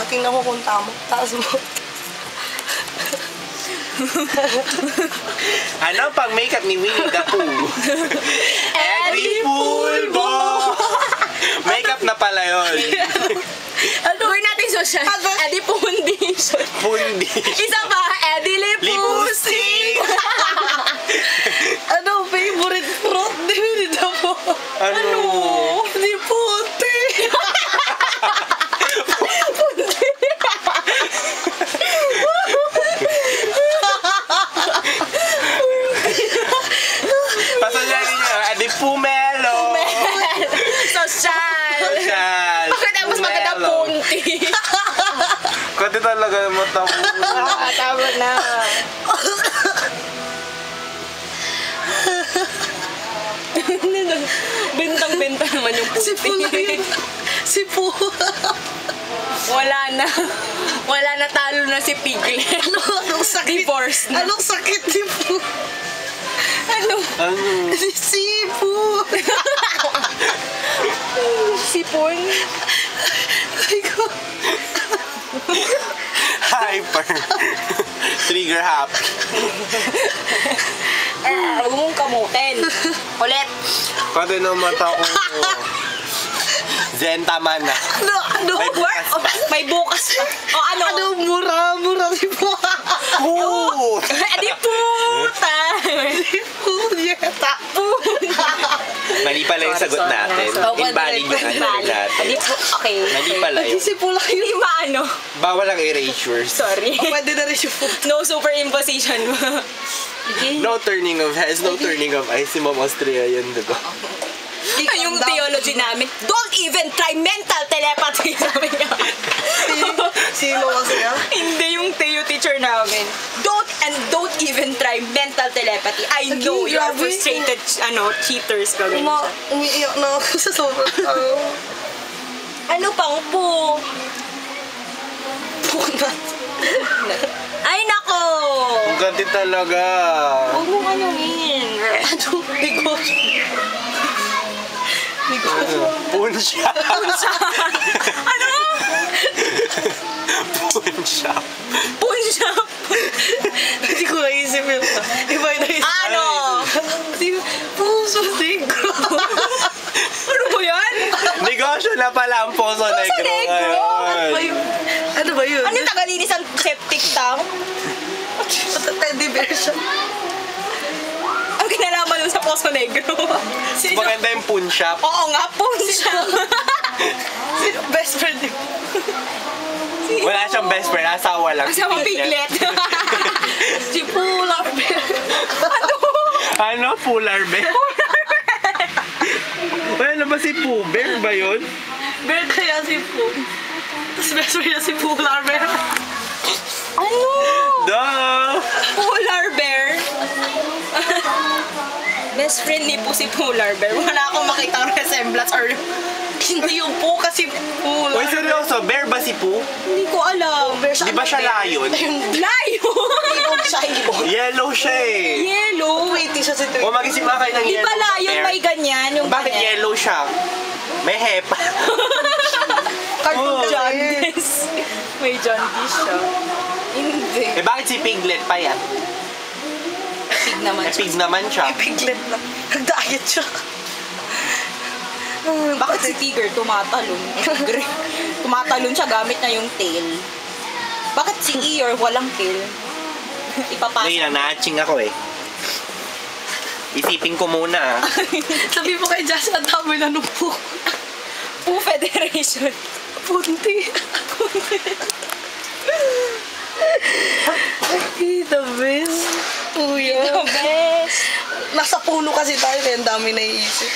tingnan ko kung tama. Taas mo. Ano pang makeup ni Winnie the Pooh? Eddie Pulbo! Makeup na pala yun. Ano? Gawin natin social. Eddie Foundation. Pundi. Isa pa, Eddie Lipusing. Ano, favorite fruit? Di mo. Ano? Di puti. Pasalyari niya, Eddie Pumelo. Social. Social. Bakit mas maganda punti? Kasi talaga mata mo. Tama na. Bentang-benta naman yung punti. Si Pula yun. Si Pula. Wala na. Wala na, talo na si Piglet. Anong sakit? Divorce na. Anong sakit ni Pula? Ano? Ano? Si Sipu. Sipon? Ay ko. Hyper. Trigger happy. Huwag mong kamutin. Ulit. Kasi na mata ko. Zentaman na. Ano? May bukas pa. May bukas pa. O ano? Ano? Mura si Pula. Cool! Adi puta! Punyeta. Mali pala yung sagot natin. Invalid yung ano natin. Adi po, okay. Mali pala Hindi yun. si Pula yun. Hindi maano. Bawal ang erasures. Sorry. Pwede na rin yung Pula. No superimposition mo. No turning of heads, no turning of eyes. Si Mom Austria yan, diba? Yung theology namin, don't even try mental telepathy, sabi niya. Sino kasi ah? Hindi yung Theo teacher namin. Don't even try mental telepathy. I know you are grabe. frustrated, cheaters ka. Umiiyak na ako sa sobrang Ano pang po? Puna. Ay, nako! Ang ganti talaga. Huwag mo kanuhin. Ano? Punsya. Ano? Punsya. Punshop. Hindi ko naisip yun. Iba yung naisip. Ano? Puso negro. Ano ba yan? Negosyo na pala ang Poso Negro Negro? ngayon. Ano ba yun? Ano yung tagalinis ang septic tank? Teddy bear siya. Ang kinalaman nun sa Poso Negro. Sino? Maganda yung punshop. Oo nga, punshop. Sino best friend niyo? Wala siyang best friend, asawa lang. Kasama Piglet. Si Polar Bear. Ano? Polar bear? Ano ba si Pooh Bear ba yun? Bear kaya si Pooh. Tapos best friend niya si Polar Bear. Ano? Duh! Polar bear? Best friend ni po si Polar bear. Wala akong makitang resemblance or... Hindi yung Pooh kasi Polar. Uy, seryoso, bear ba si Pooh? Hindi ko alam. Di ba siya lion? Layo! Ibon siya, ibon. Yellow siya eh. Yellow. Waiting siya si O Twitch. mag-isip nga kayo ng Di yellow ba na lion bear. may ganyan? Yung Bakit ganyan? yellow siya? May hepa. Cartoon Oh. jaundice. May jaundice siya. Hindi. Eh bakit si Piglet pa yan? Pig naman Eh siya. pig naman siya. Piglet na. Nag-diet siya. Bakit si Tiger tumatalon? Tigre. Tumatalon siya gamit na yung tail. Bakit si Eeyore walang tail? Ipapasa. Ngayon lang, na-atching ako eh. Isipin ko muna ah. Sabi mo kay Josh, ang dami na nung Pooh. Pooh Federation. Punti. The best. The best. Nasa puno kasi tayo kaya ang dami naiisip.